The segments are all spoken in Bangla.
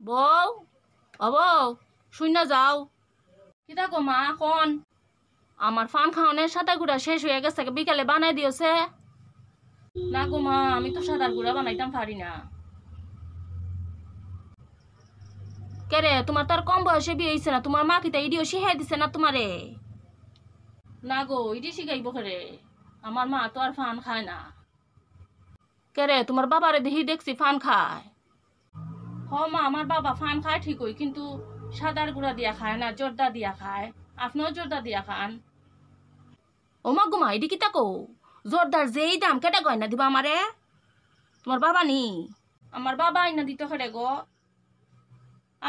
বউ ও বউ শুন যাও। কিতা গো মা কোন আমার ফান খাওয়ানোর সাদা গুড়া শেষ হয়ে গেছে, বিকালে বানাই দিয়েছে। না গো মা, আমি তো সাদার গুড়া বানাইতাম পারি না। কেরে তোমার তার কম বয়সে বিয়ে হয়েছে না? তোমার মা কিতা ইডিও শিখাই দিছে না তোমারে? না গো, ইডি শিখাইব কেরে? আমার মা তো আর ফান খায় না। কেরে তোমার বাবারে দেখছি ফান খায়। হ মা, আমার বাবা ফান খায় ঠিকই, কিন্তু সাদার গুঁড়া দিয়া খায় না, জর্দা দিয়া খায়। আপনিও জর্দা দিয়া খান? ও মা গুমা, এডি কিতা কো? জর্দার যেই দাম কেটে গয়না দিবা আমারে? তোমার বাবা নি? আমার বাবা আইনা দিত খেড়ে গো।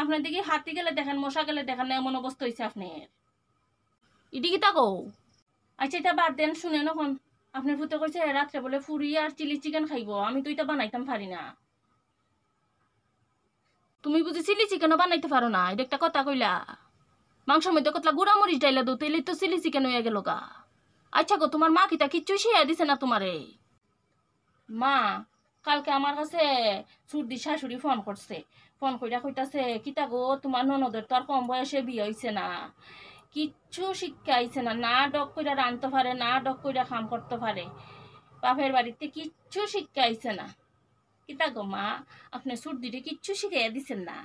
আপনার দিকে হাতি গেলে দেখেন, মশা গেলে দেখেন, এমন অবস্থা হয়েছে আপনার। ইডি কিতা কো? আচ্ছা এটা বাদ দেন, শুনেন এখন। আপনার ফুতে কইছে রাত্রে বলে ফুরি আর চিলি চিকেন খাইব, আমি তো এটা বানাইতাম পারি না। তুমি বুঝি চিলি চিকেনও বানাইতে পারো না? এটা একটা কথা কইলা? মাংসের মধ্যে কতলা গুড়া মরিচ ডাইলা দো, তেলে তো চিলি চিকেন হয়ে গেল গা। আচ্ছা গো, তোমার মা কিতা কিচ্ছু শিয়া দিছে না তোমারে? মা কালকে আমার কাছে সুরদি শাশুড়ি ফোন করছে। ফোন কইরা কইতাছে, কিতা গো তোমার ননদের তো আর কম বয়সে বিয়ে হইছে না, কিচ্ছু শিক্ষা আইছে না, না ডক কইরা রানতে পারে, না ডক কইরা কাম করতে পারে, বাপের বাড়িতে কিচ্ছু শিক্ষা আইছে না। কিতা গো মা, আপনি সুরদিরে কিচ্ছু শিখাইয়া দিছেন না?